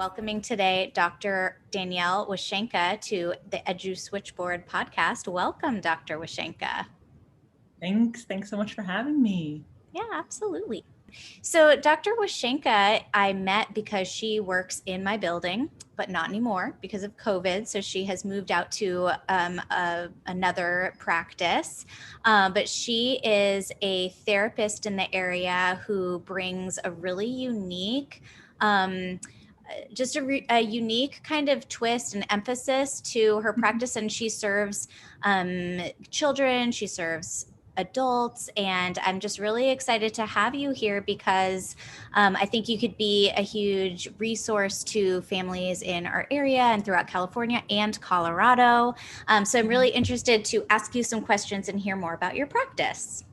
welcoming today Dr. Danielle Wischenka to the Edu Switchboard podcast. Welcome, Dr. Wischenka. Thanks so much for having me. Yeah, absolutely. So Dr. Wischenka, I met because she works in my building, but not anymore because of COVID. So she has moved out to another practice. But she is a therapist in the area who brings a really unique, a unique kind of twist and emphasis to her practice. And she serves children, she serves adults, and I'm just really excited to have you here because I think you could be a huge resource to families in our area and throughout California and Colorado. So I'm really interested to ask you some questions and hear more about your practice.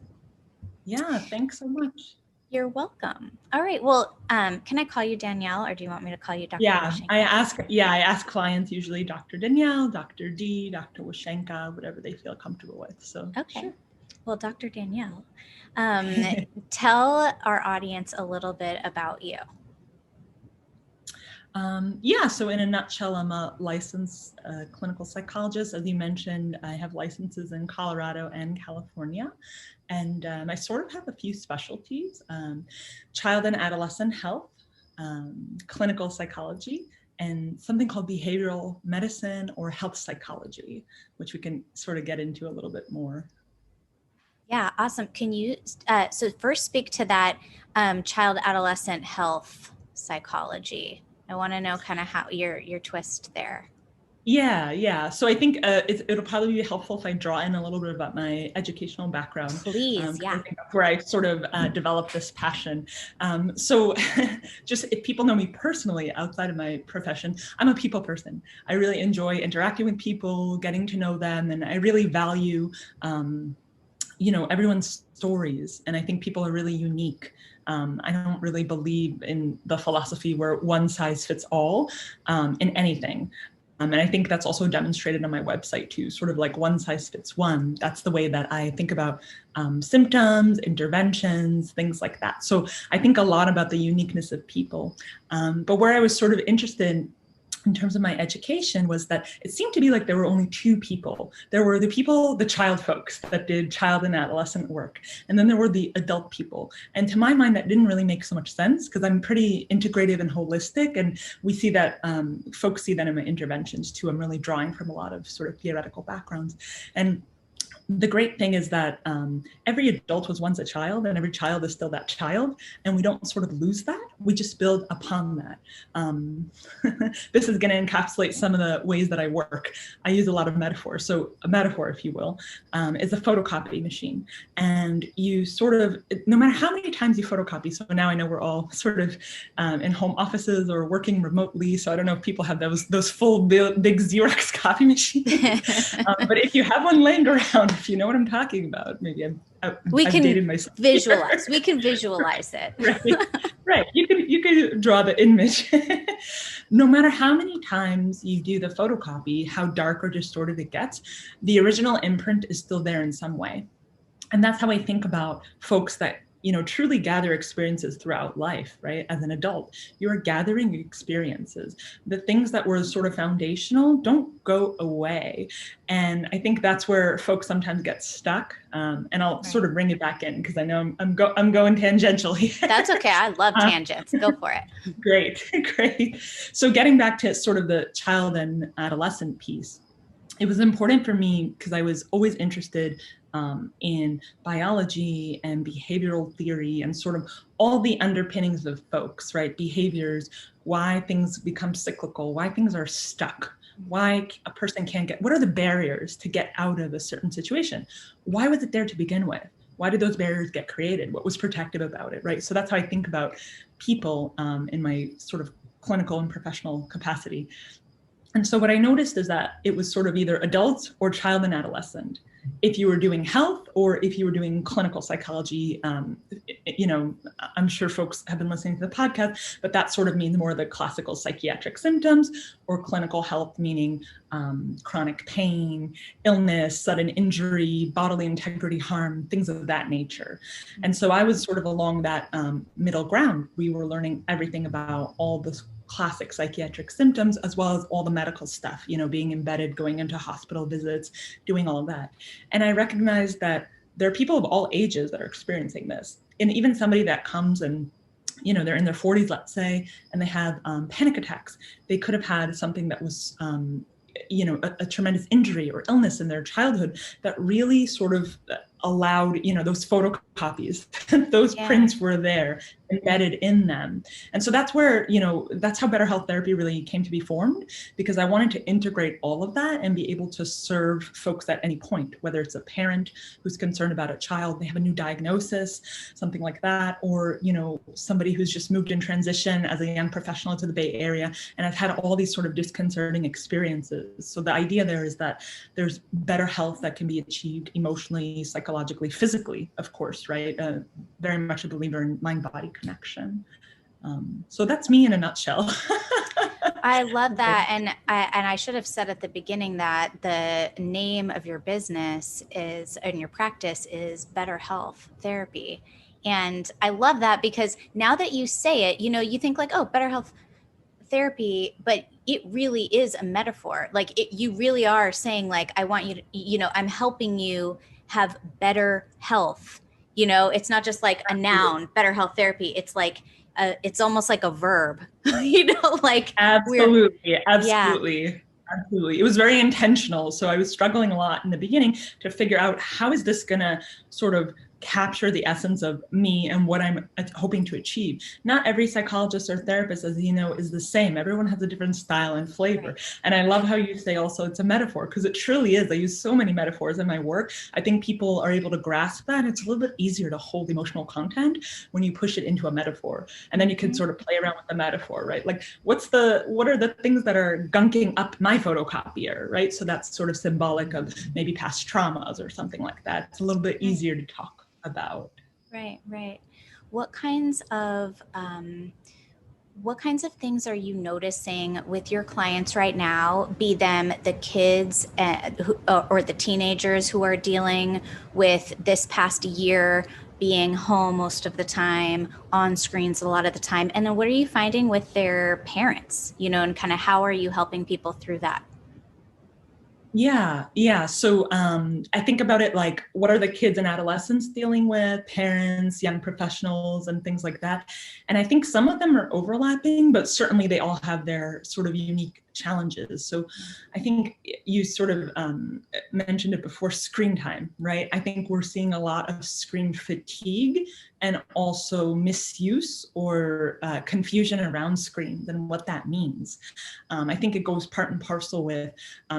Yeah, thanks so much. You're welcome. All right. Well, can I call you Danielle, or do you want me to call you Dr. Wischenka? I ask clients usually Dr. Danielle, Dr. D, Dr. Wischenka, whatever they feel comfortable with. So okay. Sure. Well, Dr. Danielle, tell our audience a little bit about you. So in a nutshell, I'm a licensed clinical psychologist. As you mentioned, I have licenses in Colorado and California. And I sort of have a few specialties: child and adolescent health, clinical psychology, and something called behavioral medicine or health psychology, which we can sort of get into a little bit more. Yeah, awesome. Can you, so first speak to that child adolescent health psychology. I want to know kind of how your twist there. Yeah. So I think it'll probably be helpful if I draw in a little bit about my educational background. Please, yeah. I think that's where I sort of developed this passion. So just if people know me personally outside of my profession, I'm a people person. I really enjoy interacting with people, getting to know them, and I really value everyone's stories. And I think people are really unique. I don't really believe in the philosophy where one size fits all in anything. And I think that's also demonstrated on my website too, sort of like one size fits one. That's the way that I think about symptoms, interventions, things like that. So I think a lot about the uniqueness of people. But where I was sort of interested in terms of my education was that it seemed to be like there were only two people. There were the child folks that did child and adolescent work. And then there were the adult people. And to my mind, that didn't really make so much sense because I'm pretty integrative and holistic. And we see that, folks see that in my interventions too. I'm really drawing from a lot of sort of theoretical backgrounds. And the great thing is that every adult was once a child, and every child is still that child, and we don't sort of lose that. We just build upon that. This is going to encapsulate some of the ways that I work. I use a lot of metaphors. So a metaphor, if you will, is a photocopy machine. And you sort of, no matter how many times you photocopy, so now I know we're all sort of in home offices or working remotely, so I don't know if people have those full big Xerox copy machines. But if you have one laying around, if you know what I'm talking about, maybe I've dated myself. Visualize. We can visualize it. Right. You can draw the image. No matter how many times you do the photocopy, how dark or distorted it gets, the original imprint is still there in some way. And that's how I think about folks that truly gather experiences throughout life, right? As an adult, you're gathering experiences. The things that were sort of foundational don't go away. And I think that's where folks sometimes get stuck. And I'll sort of bring it back in because I know I'm going tangential here. That's okay. I love tangents. Go for it. Great. So getting back to sort of the child and adolescent piece, it was important for me because I was always interested in biology and behavioral theory and sort of all the underpinnings of folks, right? Behaviors, why things become cyclical, why things are stuck, why a person can't what are the barriers to get out of a certain situation? Why was it there to begin with? Why did those barriers get created? What was protective about it, right? So that's how I think about people in my sort of clinical and professional capacity. And so what I noticed is that it was sort of either adults or child and adolescent. If you were doing health or if you were doing clinical psychology, I'm sure folks have been listening to the podcast, but that sort of means more of the classical psychiatric symptoms, or clinical health, meaning chronic pain, illness, sudden injury, bodily integrity harm, things of that nature. And so I was sort of along that middle ground. We were learning everything about all the classic psychiatric symptoms, as well as all the medical stuff, being embedded, going into hospital visits, doing all of that. And I recognize that there are people of all ages that are experiencing this. And even somebody that comes and they're in their 40s, let's say, and they have panic attacks. They could have had something that was, a tremendous injury or illness in their childhood that really sort of allowed, those photocopies, those prints were there embedded in them. And so that's where, that's how Better Health Therapy really came to be formed, because I wanted to integrate all of that and be able to serve folks at any point, whether it's a parent who's concerned about a child, they have a new diagnosis, something like that, or, somebody who's just moved in transition as a young professional to the Bay Area and has had all these sort of disconcerting experiences. So the idea there is that there's better health that can be achieved emotionally, psychologically, physically, of course, right? Very much a believer in mind-body connection. So that's me in a nutshell. I love that. And I should have said at the beginning that the name of your business and your practice is Better Health Therapy. And I love that because now that you say it, you think like, oh, Better Health Therapy, but it really is a metaphor. Like you really are saying like, I want you to, I'm helping you have better health. It's not just like a noun, Better Health Therapy. It's like, it's almost like a verb, like absolutely. Yeah. Absolutely. It was very intentional. So I was struggling a lot in the beginning to figure out how is this going to sort of capture the essence of me and what I'm hoping to achieve. Not every psychologist or therapist, as you know, is the same. Everyone has a different style and flavor. Right. And I love how you say also it's a metaphor, because it truly is. I use so many metaphors in my work. I think people are able to grasp that. It's a little bit easier to hold emotional content when you push it into a metaphor. And then you can sort of play around with the metaphor, right? Like what are the things that are gunking up my photocopier, right? So that's sort of symbolic of maybe past traumas or something like that. It's a little bit easier to talk about. Right. What kinds of things are you noticing with your clients right now, be them the kids or the teenagers who are dealing with this past year being home most of the time, on screens a lot of the time? And then what are you finding with their parents, and kind of how are you helping people through that? Yeah. So I think about it like, what are the kids and adolescents dealing with, parents, young professionals, and things like that. And I think some of them are overlapping, but certainly they all have their sort of unique challenges. So I think you sort of mentioned it before, screen time, right? I think we're seeing a lot of screen fatigue and also misuse or confusion around screens and what that means. I think it goes part and parcel with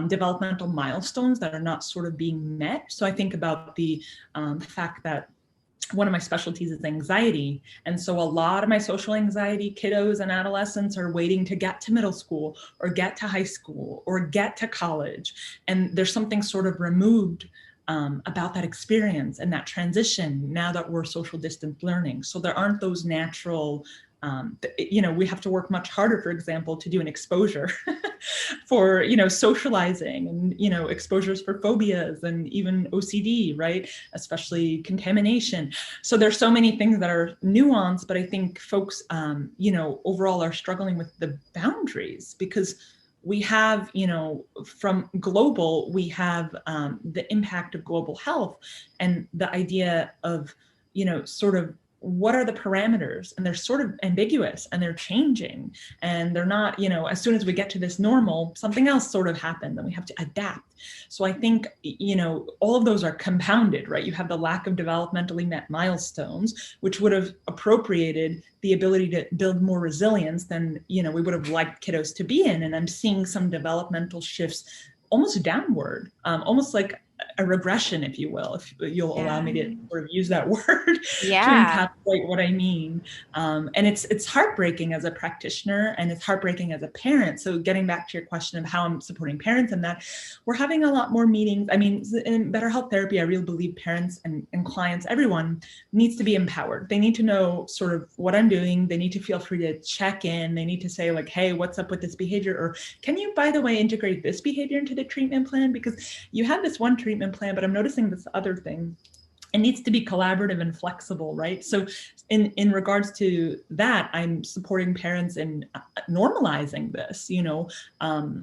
developmental milestones that are not sort of being met. So I think about the fact that one of my specialties is anxiety. And so a lot of my social anxiety kiddos and adolescents are waiting to get to middle school or get to high school or get to college. And there's something sort of removed about that experience and that transition now that we're social distance learning. So there aren't those natural we have to work much harder, for example, to do an exposure for, socializing and, exposures for phobias and even OCD, right? Especially contamination. So there's so many things that are nuanced, but I think folks, overall are struggling with the boundaries because we have, from global, we have the impact of global health and the idea of, sort of what are the parameters, and they're sort of ambiguous and they're changing and they're not, as soon as we get to this normal, something else sort of happens and we have to adapt. So I think, all of those are compounded, right? You have the lack of developmentally met milestones, which would have appropriated the ability to build more resilience than, we would have liked kiddos to be in. And I'm seeing some developmental shifts almost downward, almost like a regression, if you will, if you'll allow me to sort of use that word to encapsulate what I mean. And it's heartbreaking as a practitioner and it's heartbreaking as a parent. So getting back to your question of how I'm supporting parents and that, we're having a lot more meetings. I mean, in Better Health Therapy, I really believe parents and clients, everyone needs to be empowered. They need to know sort of what I'm doing. They need to feel free to check in. They need to say like, hey, what's up with this behavior? Or can you, by the way, integrate this behavior into the treatment plan? Because you have this one treatment plan, but I'm noticing this other thing. it needs to be collaborative and flexible, right? So in regards to that, I'm supporting parents in normalizing this.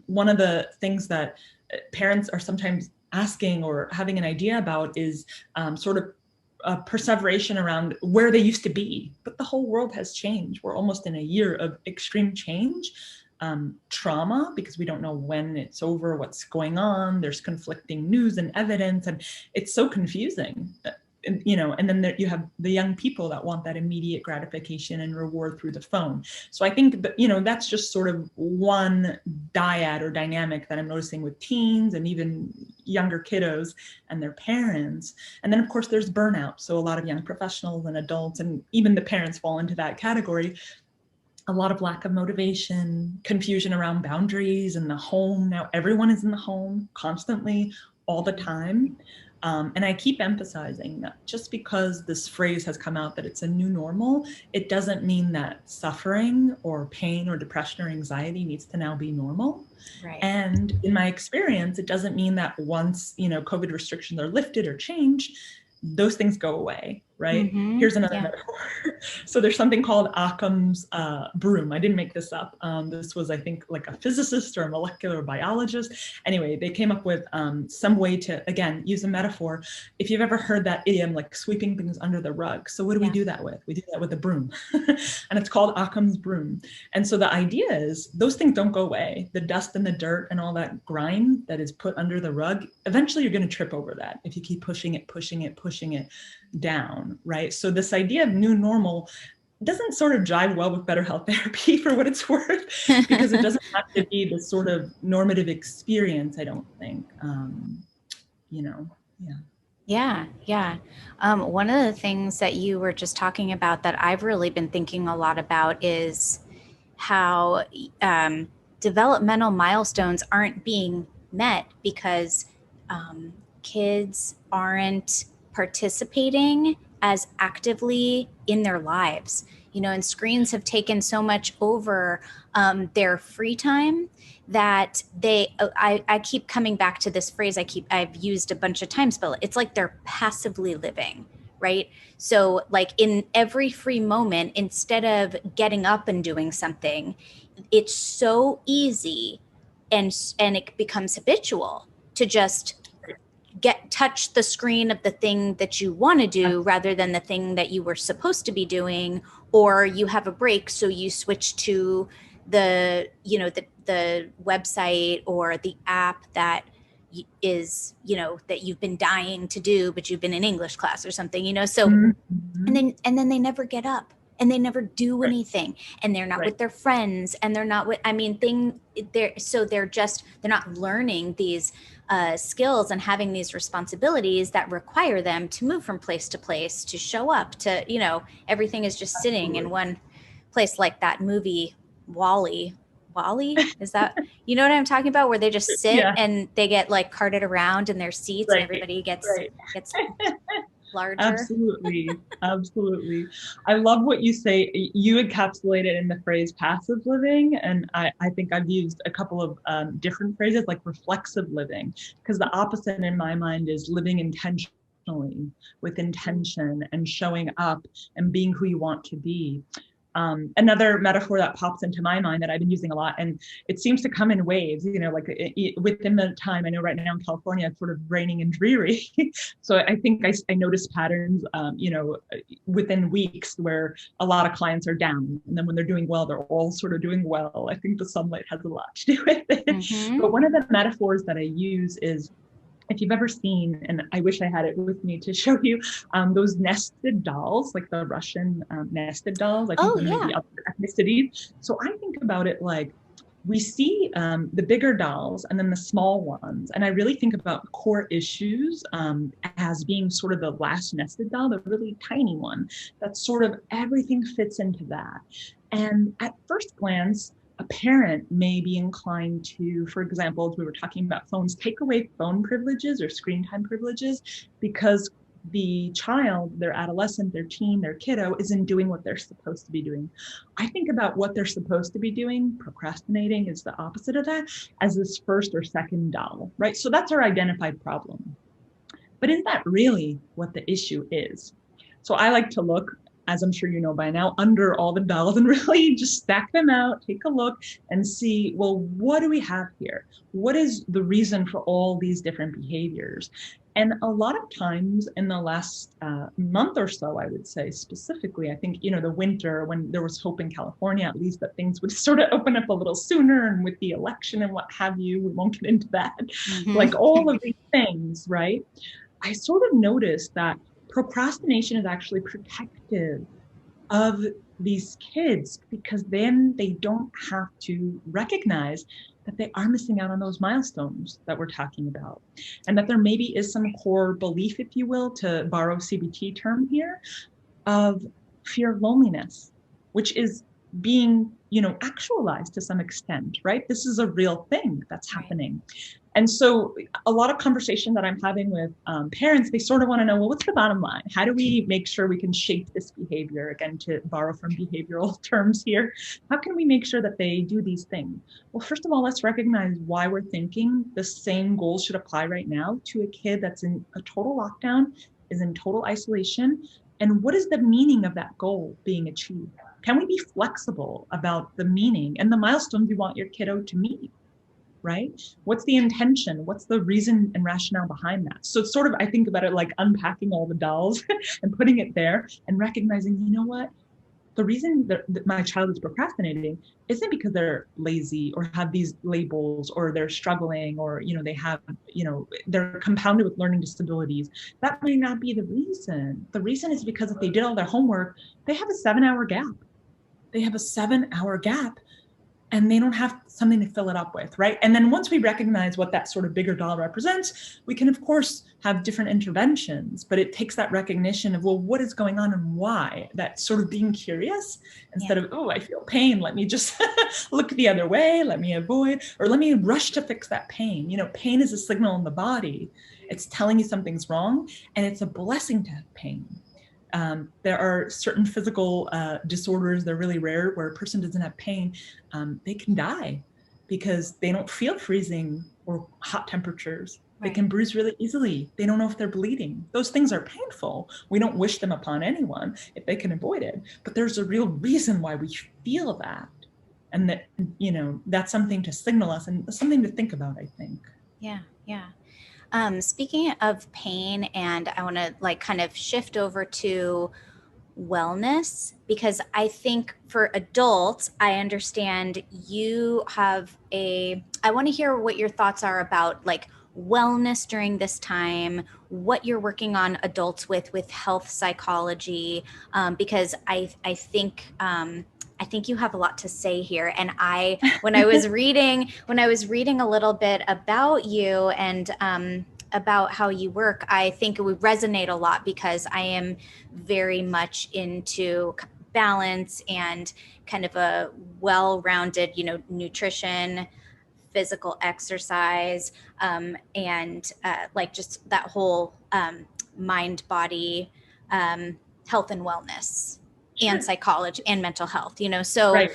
One of the things that parents are sometimes asking or having an idea about is sort of a perseveration around where they used to be. But the whole world has changed. We're almost in a year of extreme change. Trauma, because we don't know when it's over, what's going on. There's conflicting news and evidence, and it's so confusing. And then you have the young people that want that immediate gratification and reward through the phone. So I think that, that's just sort of one dyad or dynamic that I'm noticing with teens and even younger kiddos and their parents. And then of course there's burnout. So a lot of young professionals and adults, and even the parents fall into that category. A lot of lack of motivation, confusion around boundaries in the home. Now everyone is in the home constantly, all the time. And I keep emphasizing that just because this phrase has come out that it's a new normal, it doesn't mean that suffering or pain or depression or anxiety needs to now be normal. Right. And in my experience, it doesn't mean that once, COVID restrictions are lifted or changed, those things go away, right? Mm-hmm. Here's another metaphor. So there's something called Occam's broom. I didn't make this up. This was, I think, like a physicist or a molecular biologist. Anyway, they came up with some way to, again, use a metaphor. If you've ever heard that idiom, like sweeping things under the rug. So what do we do that with? We do that with a broom. And it's called Occam's broom. And so the idea is those things don't go away. The dust and the dirt and all that grime that is put under the rug, eventually you're going to trip over that if you keep pushing it down, right? So this idea of new normal doesn't sort of jive well with better health therapy, for what it's worth, because it doesn't have to be the sort of normative experience, I don't think. Yeah. One of the things that you were just talking about that I've really been thinking a lot about is how developmental milestones aren't being met because kids aren't participating as actively in their lives, and screens have taken so much over their free time that I keep coming back to this phrase I've used a bunch of times, but it's like they're passively living, right? So like in every free moment, instead of getting up and doing something, it's so easy and it becomes habitual to just touch the screen of the thing that you want to do rather than the thing that you were supposed to be doing, or you have a break, so you switch to the website or the app that is, that you've been dying to do, but you've been in English class or something, so Mm-hmm. and then they never get up and they never do anything, and they're not with their friends, and they're not with, they're not learning these skills and having these responsibilities that require them to move from place to place, to show up, to, everything is just sitting in one place, like that movie Wally. Is that, you know what I'm talking about, where they just sit and they get like carted around in their seats and everybody gets larger. Absolutely. I love what you say. You encapsulate it in the phrase passive living. And I think I've used a couple of different phrases like reflexive living, because the opposite in my mind is living intentionally, with intention and showing up and being who you want to be. Another metaphor that pops into my mind that I've been using a lot, and it seems to come in waves, like within the time. I know right now in California, it's sort of raining and dreary. So I think I notice patterns, within weeks where a lot of clients are down. And then when they're doing well, they're all sort of doing well. I think the sunlight has a lot to do with it. Mm-hmm. But one of the metaphors that I use is, if you've ever seen, and I wish I had it with me to show you, those nested dolls, like the Russian nested dolls, I think maybe other ethnicities. So I think about it like we see the bigger dolls and then the small ones. And I really think about core issues as being sort of the last nested doll, the really tiny one, that sort of everything fits into that. And at first glance, a parent may be inclined to, for example, as we were talking about phones, take away phone privileges or screen time privileges because the child, their adolescent, their teen, their kiddo isn't doing what they're supposed to be doing. I think about what they're supposed to be doing. Procrastinating is the opposite of that, as this first or second doll, right? So that's our identified problem. But is that really what the issue is? So I like to look, as I'm sure you know by now, under all the dolls and really just stack them out, take a look and see, well, what do we have here? What is the reason for all these different behaviors? And a lot of times in the last month or so, I would say specifically, I think, the winter when there was hope in California, at least that things would sort of open up a little sooner, and with the election and what have you, we won't get into that, like all of these things, right? I sort of noticed that procrastination is actually protective of these kids because then they don't have to recognize that they are missing out on those milestones that we're talking about. And that there maybe is some core belief, if you will, to borrow CBT term here, of fear of loneliness, which is being, actualized to some extent, right? This is a real thing that's happening. And so a lot of conversation that I'm having with parents, they sort of want to know, well, what's the bottom line? How do we make sure we can shape this behavior? Again, to borrow from behavioral terms here, how can we make sure that they do these things? Well, first of all, let's recognize why we're thinking the same goals should apply right now to a kid that's in a total lockdown, is in total isolation. And what is the meaning of that goal being achieved? Can we be flexible about the meaning and the milestones you want your kiddo to meet? Right? What's the intention? What's the reason and rationale behind that? So it's sort of, I think about it like unpacking all the dolls and putting it there and recognizing, you know what? The reason that my child is procrastinating isn't because they're lazy or have these labels or they're struggling or, they have, they're compounded with learning disabilities. That may not be the reason. The reason is because if they did all their homework, they have a 7-hour gap. They have a 7-hour gap and they don't have something to fill it up with, right? And then once we recognize what that sort of bigger doll represents, we can, of course, have different interventions, but it takes that recognition of, well, what is going on and why? That sort of being curious instead of, oh, I feel pain. Let me just look the other way. Let me avoid, or let me rush to fix that pain. Pain is a signal in the body. It's telling you something's wrong, and it's a blessing to have pain. There are certain physical disorders, they're really rare, where a person doesn't have pain. They can die because they don't feel freezing or hot temperatures. Right. They can bruise really easily. They don't know if they're bleeding. Those things are painful. We don't wish them upon anyone if they can avoid it. But there's a real reason why we feel that. And that, that's something to signal us and something to think about, I think. Yeah, yeah. Speaking of pain, and I want to kind of shift over to wellness, because I think for adults, I understand you have I want to hear what your thoughts are about wellness during this time, what you're working on adults with health psychology, because I think you have a lot to say here. And when I was reading a little bit about you and about how you work, I think it would resonate a lot because I am very much into balance and kind of a well-rounded, nutrition, physical exercise, and just that whole mind, body, health and wellness. Sure. And psychology and mental health, so right.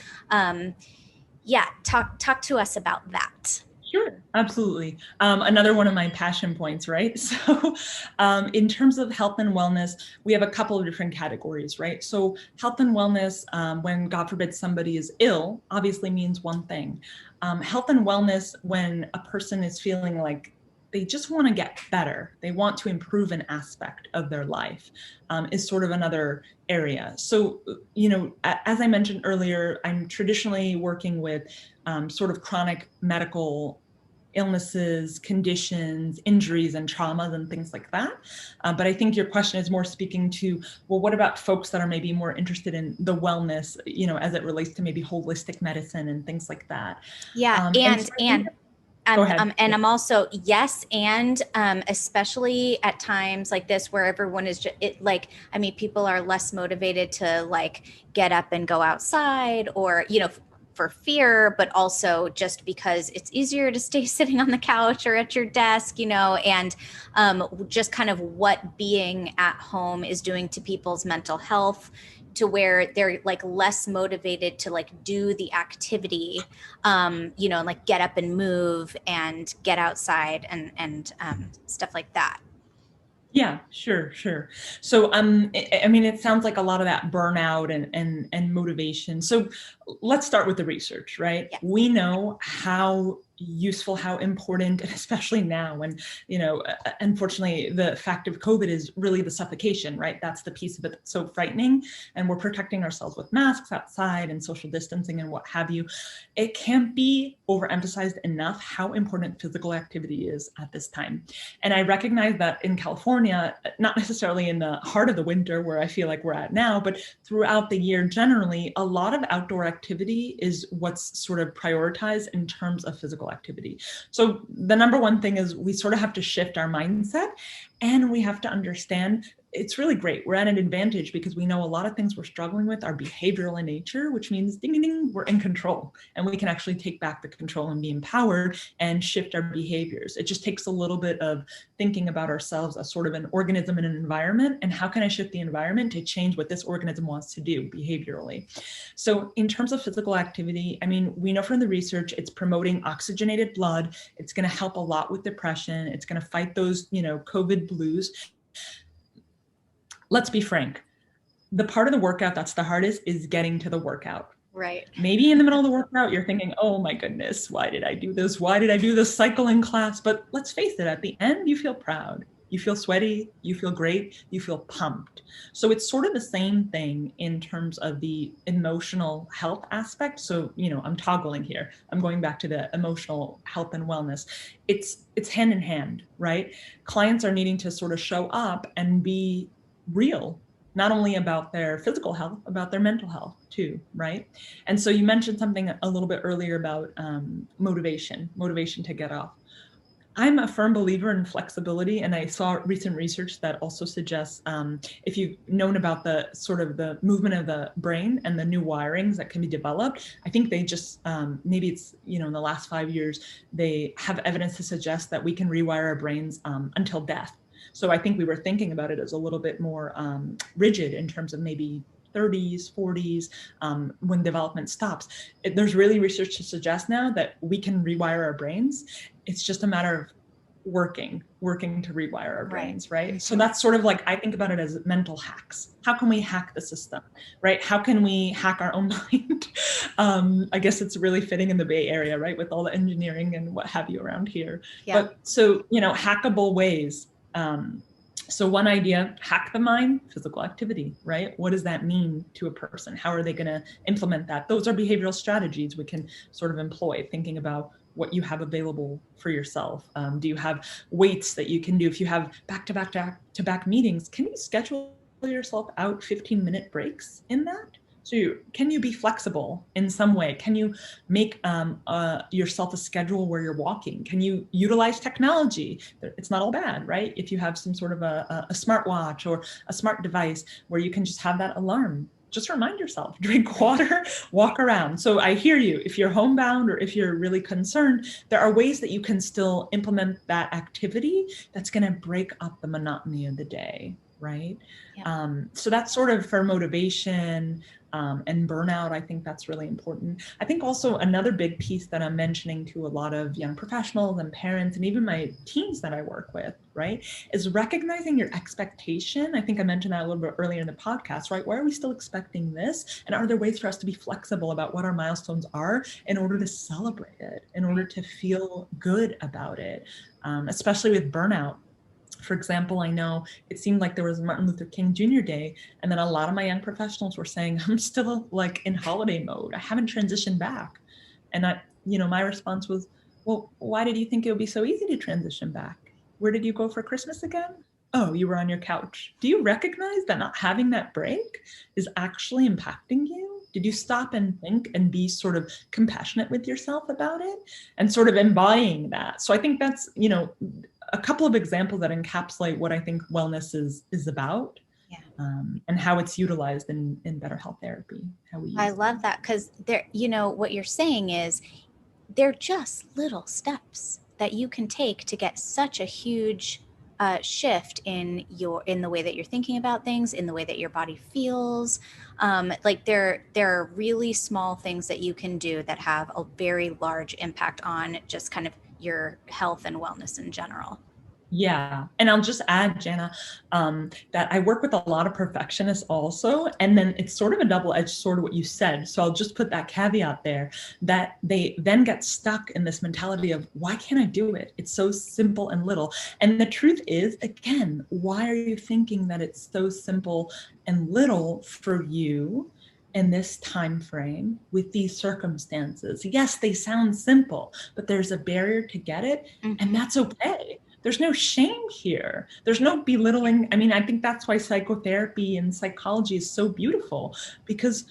Yeah, talk to us about that. Sure, absolutely. Another one of my passion points, right? So in terms of health and wellness, we have a couple of different categories, right? So health and wellness, when God forbid somebody is ill, obviously means one thing. Health and wellness, when a person is feeling like they just want to get better, they want to improve an aspect of their life, is sort of another area. So, as I mentioned earlier, I'm traditionally working with sort of chronic medical illnesses, conditions, injuries, and traumas and things like that. But I think your question is more speaking to, well, what about folks that are maybe more interested in the wellness, as it relates to maybe holistic medicine and things like that? Yeah, and I'm also, yes, and especially at times like this where everyone is just, people are less motivated to get up and go outside or, for fear, but also just because it's easier to stay sitting on the couch or at your desk, and just kind of what being at home is doing to people's mental health, to where they're less motivated to do the activity, get up and move and get outside and stuff like that. Yeah, sure. So, I mean, it sounds like a lot of that burnout and motivation. So, let's start with the research, right? Yes. We know how useful, how important, and especially now when, unfortunately, the fact of COVID is really the suffocation, right? That's the piece of it that's so frightening, and we're protecting ourselves with masks outside and social distancing and what have you. It can't be overemphasized enough how important physical activity is at this time. And I recognize that in California, not necessarily in the heart of the winter where I feel like we're at now, but throughout the year generally, a lot of outdoor activity is what's sort of prioritized in terms of physical activity. So the number one thing is we sort of have to shift our mindset, and we have to understand it's really great. We're at an advantage because we know a lot of things we're struggling with are behavioral in nature, which means ding, ding, ding, we're in control, and we can actually take back the control and be empowered and shift our behaviors. It just takes a little bit of thinking about ourselves as sort of an organism in an environment, and how can I shift the environment to change what this organism wants to do behaviorally. So in terms of physical activity, I mean, we know from the research, it's promoting oxygenated blood. It's going to help a lot with depression. It's going to fight those, COVID blues. Let's be frank. The part of the workout that's the hardest is getting to the workout. Right. Maybe in the middle of the workout, you're thinking, oh my goodness, why did I do this? Why did I do this cycling class? But let's face it, at the end, you feel proud. You feel sweaty, you feel great, you feel pumped. So it's sort of the same thing in terms of the emotional health aspect. So, I'm toggling here. I'm going back to the emotional health and wellness. It's hand in hand, right? Clients are needing to sort of show up and be real, not only about their physical health, about their mental health too, right? And so you mentioned something a little bit earlier about motivation to get off. I'm a firm believer in flexibility, and I saw recent research that also suggests if you've known about the sort of the movement of the brain and the new wirings that can be developed, I think they just maybe it's in the last 5 years they have evidence to suggest that we can rewire our brains until death. So I think we were thinking about it as a little bit more rigid in terms of maybe 30s, 40s, when development stops. There's really research to suggest now that we can rewire our brains. It's just a matter of working to rewire our brains, right? So that's sort of like, I think about it as mental hacks. How can we hack the system, right? How can we hack our own mind? I guess it's really fitting in the Bay Area, right? With all the engineering and what have you around here. Yeah. But so, hackable ways. So one idea, hack the mind, physical activity, right? What does that mean to a person? How are they going to implement that? Those are behavioral strategies we can sort of employ, thinking about what you have available for yourself. Do you have weights that you can do? If you have back-to-back meetings, can you schedule yourself out 15-minute breaks in that? So can you be flexible in some way? Can you make yourself a schedule where you're walking? Can you utilize technology? It's not all bad, right? If you have some sort of a smartwatch or a smart device where you can just have that alarm, just remind yourself, drink water, walk around. So I hear you. If you're homebound or if you're really concerned, there are ways that you can still implement that activity that's going to break up the monotony of the day, right? Yeah. So that's sort of for motivation and burnout. I think that's really important. I think also another big piece that I'm mentioning to a lot of young professionals and parents and even my teens that I work with, right, is recognizing your expectation. I think I mentioned that a little bit earlier in the podcast, right? Why are we still expecting this? And are there ways for us to be flexible about what our milestones are in order to celebrate it, in order to feel good about it, especially with burnout? For example, I know it seemed like there was Martin Luther King Jr. Day, and then a lot of my young professionals were saying, I'm still like in holiday mode. I haven't transitioned back. And my response was, well, why did you think it would be so easy to transition back? Where did you go for Christmas again? Oh, you were on your couch. Do you recognize that not having that break is actually impacting you? Did you stop and think and be sort of compassionate with yourself about it and sort of embodying that? So I think that's, a couple of examples that encapsulate what I think wellness is about. Yeah. And how it's utilized in better health therapy. I love that, because what you're saying is they're just little steps that you can take to get such a huge shift in the way that you're thinking about things, in the way that your body feels. Like there are really small things that you can do that have a very large impact on just kind of your health and wellness in general. Yeah. And I'll just add, Jana, that I work with a lot of perfectionists also. And then it's sort of a double-edged sword of what you said. So I'll just put that caveat there that they then get stuck in this mentality of, why can't I do it? It's so simple and little. And the truth is, again, why are you thinking that it's so simple and little for you in this time frame with these circumstances? Yes, they sound simple, but there's a barrier to get it, and that's okay. There's no shame here. There's no belittling. I mean, I think that's why psychotherapy and psychology is so beautiful, because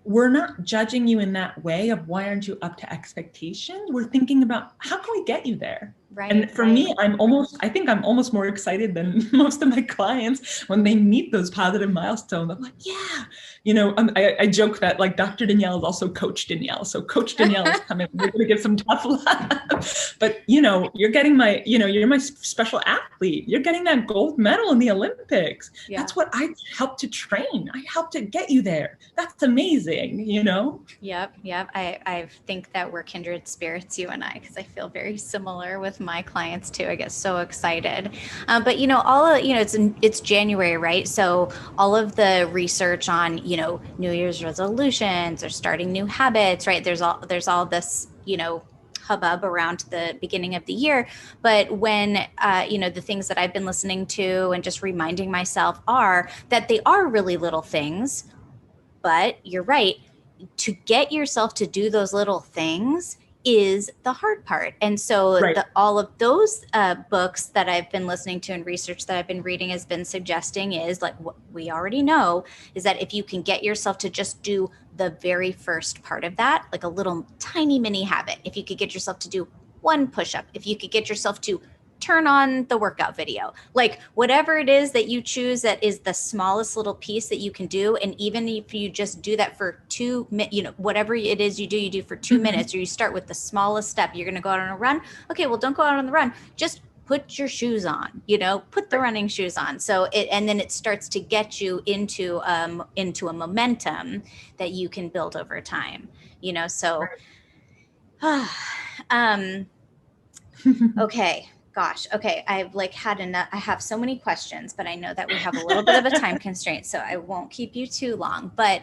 we're not judging you in that way of why aren't you up to expectations. We're thinking about how can we get you there? Right. And for me, I think I'm almost more excited than most of my clients when they meet those positive milestones. I'm like, yeah, you know, I joke that like Dr. Danielle is also Coach Danielle. So Coach Danielle is coming, we're going to give some tough love. But, you know, you're getting my, you know, you're my special athlete. You're getting that gold medal in the Olympics. Yeah. That's what I helped to train. I helped to get you there. That's amazing, you know? Yep. I think that we're kindred spirits, you and I, because I feel very similar with my clients too. I get so excited. But you know, it's January, right? So all of the research on, you know, New Year's resolutions or starting new habits, right? There's all this, you know, hubbub around the beginning of the year. But when, you know, the things that I've been listening to and just reminding myself are that they are really little things, but you're right. To get yourself to do those little things is the hard part. And so Right. All of those books that I've been listening to and research that I've been reading has been suggesting is like what we already know is that if you can get yourself to just do the very first part of that, like a little tiny mini habit, if you could get yourself to do one push-up, if you could get yourself to turn on the workout video, like whatever it is that you choose that is the smallest little piece that you can do. And even if you just do that for 2 minutes, you know, whatever it is you do for 2 minutes, or you start with the smallest step, you're going to go out on a run. Okay, well, don't go out on the run. Just put your shoes on, you know, put the running shoes on. And then it starts to get you into a momentum that you can build over time, you know, so, okay. Gosh. Okay. I've like had enough. I have so many questions, but I know that we have a little bit of a time constraint, so I won't keep you too long. But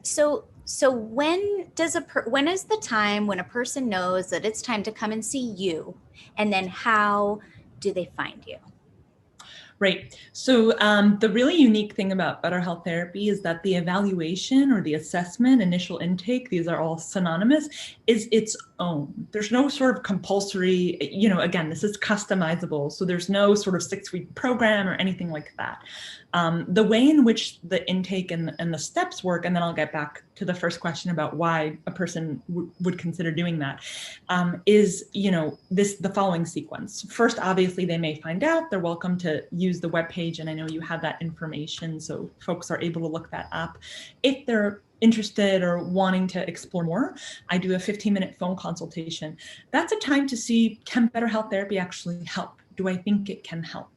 so when is the time when a person knows that it's time to come and see you, and then how do they find you? Right. So the really unique thing about better health therapy is that the evaluation or the assessment, initial intake, these are all synonymous, is its own. There's no sort of compulsory, you know, again, this is customizable. So there's no sort of 6-week program or anything like that. The way in which the intake and the steps work, and then I'll get back to the first question about why a person would consider doing that, is, you know, the following sequence. First, obviously, they may find out. They're welcome to use the webpage, and I know you have that information, so folks are able to look that up. If they're interested or wanting to explore more, I do a 15-minute phone consultation. That's a time to see, can better health therapy actually help? Do I think it can help?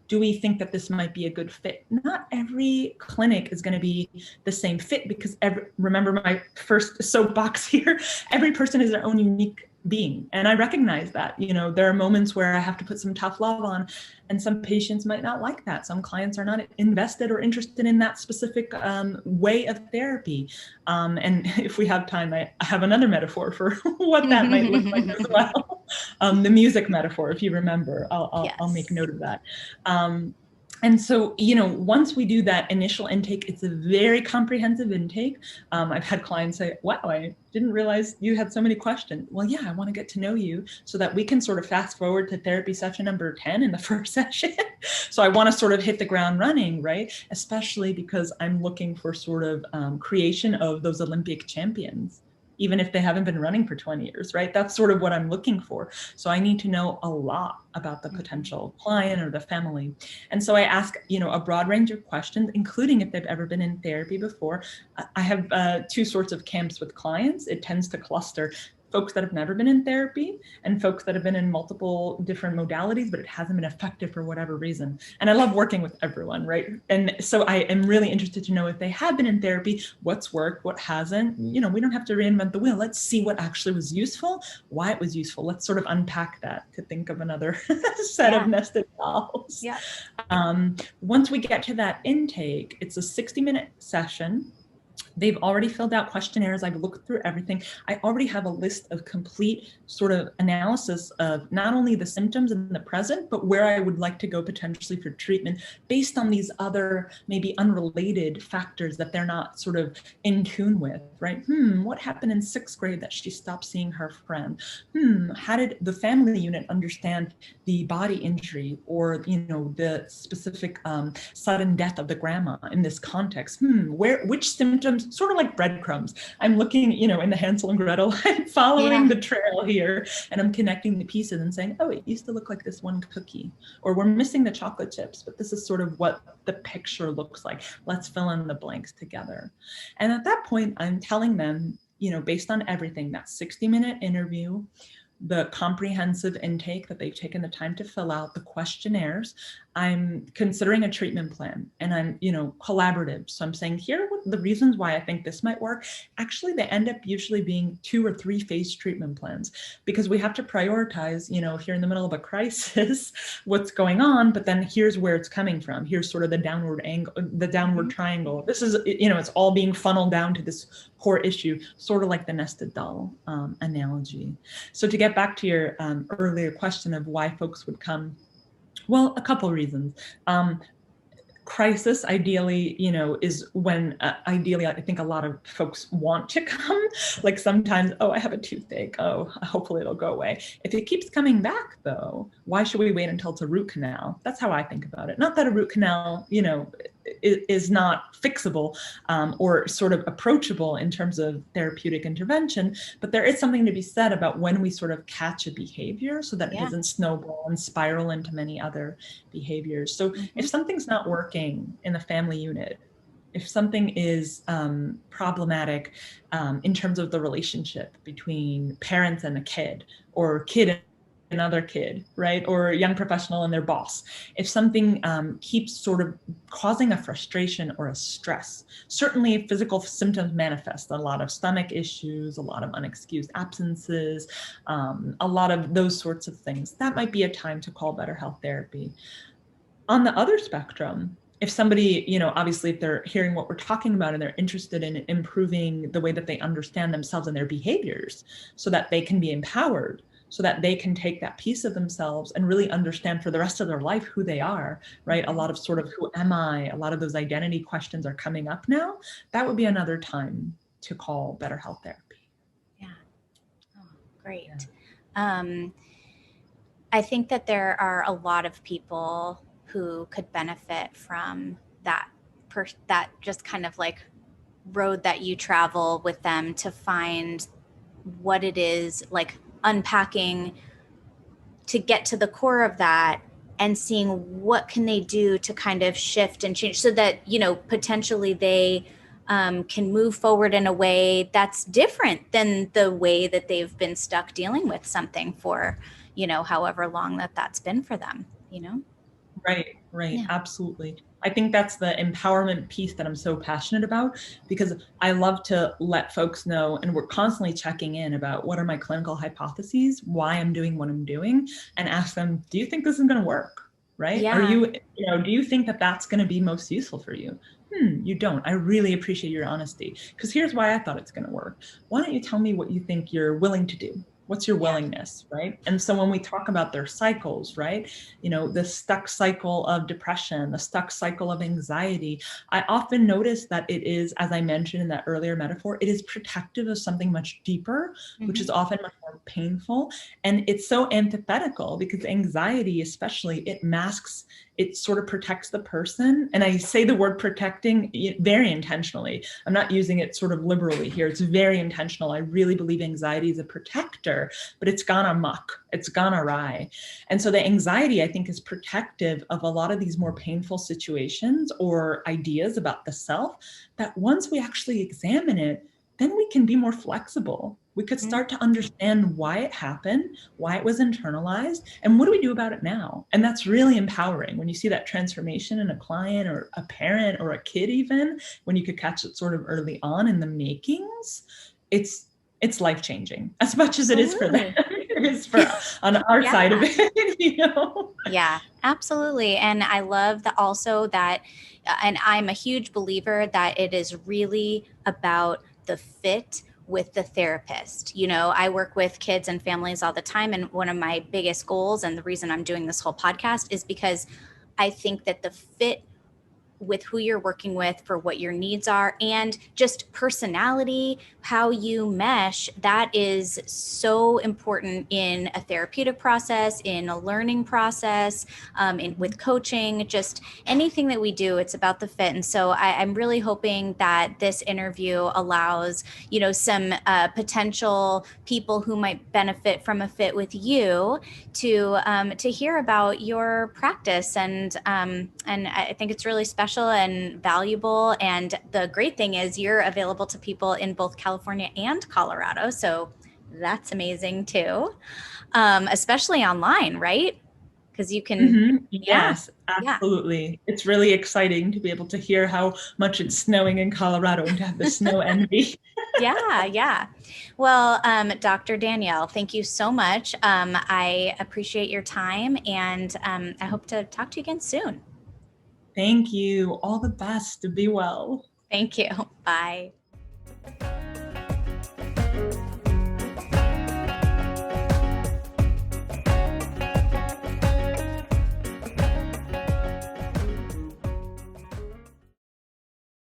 Do we think that this might be a good fit? Not every clinic is going to be the same fit, because remember my first soapbox here, every person is their own unique being. And I recognize that, you know, there are moments where I have to put some tough love on, and some patients might not like that. Some clients are not invested or interested in that specific way of therapy. And if we have time, I have another metaphor for what that might look like as well. The music metaphor, if you remember, I'll make note of that. And so, you know, once we do that initial intake, it's a very comprehensive intake. I've had clients say, wow, I didn't realize you had so many questions. Well, yeah, I want to get to know you so that we can sort of fast forward to therapy session number 10 in the first session. So I want to sort of hit the ground running, right? Especially because I'm looking for sort of creation of those Olympic champions, even if they haven't been running for 20 years, right? That's sort of what I'm looking for. So I need to know a lot about the potential client or the family. And so I ask, you know, a broad range of questions, including if they've ever been in therapy before. I have 2 sorts of camps with clients. It tends to cluster. folks that have never been in therapy and folks that have been in multiple different modalities, but it hasn't been effective for whatever reason. And I love working with everyone, right? And so I am really interested to know if they have been in therapy, what's worked, what hasn't. You know, we don't have to reinvent the wheel. Let's see what actually was useful, why it was useful. Let's sort of unpack that to think of another set of nested dolls. Yeah. Once we get to that intake, it's a 60-minute session. They've already filled out questionnaires. I've looked through everything. I already have a list of complete sort of analysis of not only the symptoms in the present, but where I would like to go potentially for treatment based on these other maybe unrelated factors that they're not sort of in tune with, right? What happened in 6th grade that she stopped seeing her friend? How did the family unit understand the body injury or, you know, the specific sudden death of the grandma in this context? Which symptoms, sort of like breadcrumbs. I'm looking, you know, in the Hansel and Gretel, I'm following the trail here, and I'm connecting the pieces and saying, oh, it used to look like this one cookie, or we're missing the chocolate chips, but this is sort of what the picture looks like. Let's fill in the blanks together. And at that point, I'm telling them, you know, based on everything, that 60-minute interview, the comprehensive intake that they've taken the time to fill out, the questionnaires, I'm considering a treatment plan, and I'm, you know, collaborative. So I'm saying, here are the reasons why I think this might work. Actually, they end up usually being 2 or 3 phase treatment plans, because we have to prioritize, you know, if you're in the middle of a crisis, what's going on, but then here's where it's coming from. Here's sort of the downward angle, the downward triangle. This is, you know, it's all being funneled down to this core issue, sort of like the nested doll analogy. So to get back to your earlier question of why folks would come, well, a couple of reasons. Crisis, ideally, you know, is when ideally I think a lot of folks want to come. Like sometimes, oh, I have a toothache. Oh, hopefully it'll go away. If it keeps coming back, though, why should we wait until it's a root canal? That's how I think about it. Not that a root canal, you know, is not fixable or sort of approachable in terms of therapeutic intervention, but there is something to be said about when we sort of catch a behavior so that it doesn't snowball and spiral into many other behaviors. So if something's not working in the family unit, if something is problematic in terms of the relationship between parents and a kid, or kid another kid, right? Or a young professional and their boss. If something keeps sort of causing a frustration or a stress, certainly physical symptoms manifest, a lot of stomach issues, a lot of unexcused absences, a lot of those sorts of things. That might be a time to call better health therapy. On the other spectrum, if somebody, you know, obviously if they're hearing what we're talking about and they're interested in improving the way that they understand themselves and their behaviors so that they can be empowered, so that they can take that piece of themselves and really understand for the rest of their life who they are, right? A lot of sort of who am I? A lot of those identity questions are coming up now. That would be another time to call better health therapy. Yeah. Oh, great. Yeah. I think that there are a lot of people who could benefit from that just kind of like road that you travel with them to find what it is, like unpacking to get to the core of that and seeing what can they do to kind of shift and change so that, you know, potentially they can move forward in a way that's different than the way that they've been stuck dealing with something for, you know, however long that's been for them, you know? Right, yeah. Absolutely. I think that's the empowerment piece that I'm so passionate about, because I love to let folks know, and we're constantly checking in about what are my clinical hypotheses, why I'm doing what I'm doing, and ask them, do you think this is going to work? Right? Yeah. Are you know, do you think that that's going to be most useful for you? You don't. I really appreciate your honesty, because here's why I thought it's going to work. Why don't you tell me what you think you're willing to do? What's your willingness, right? And so when we talk about their cycles, right, you know, the stuck cycle of depression, the stuck cycle of anxiety, I often notice that it is, as I mentioned in that earlier metaphor, it is protective of something much deeper, which is often much more painful. And it's so antithetical because anxiety, especially, it masks, it sort of protects the person. And I say the word protecting very intentionally. I'm not using it sort of liberally here. It's very intentional. I really believe anxiety is a protector, but it's gone amok. It's gone awry. And so the anxiety, I think, is protective of a lot of these more painful situations or ideas about the self, that once we actually examine it, then we can be more flexible. We could start to understand why it happened, why it was internalized, and what do we do about it now? And that's really empowering when you see that transformation in a client or a parent or a kid, even when you could catch it sort of early on in the makings. It's life-changing as much as it is for them. It is for on our side of it, you know? Yeah, absolutely. And I love that also that, and I'm a huge believer that it is really about the fit with the therapist. You know, I work with kids and families all the time. And one of my biggest goals, and the reason I'm doing this whole podcast, is because I think that the fit with who you're working with for what your needs are and just personality, how you mesh, that is so important in a therapeutic process, in a learning process, with coaching, just anything that we do, it's about the fit. And so I'm really hoping that this interview allows, you know, some potential people who might benefit from a fit with you to hear about your practice. And I think it's really special and valuable. And the great thing is you're available to people in both California and Colorado. So that's amazing too, especially online, right? Because you can, yeah, Yes, yeah. absolutely. It's really exciting to be able to hear how much it's snowing in Colorado and to have the snow envy. Yeah, yeah. Well, Dr. Danielle, thank you so much. I appreciate your time, and I hope to talk to you again soon. Thank you. All the best. Be well. Thank you. Bye.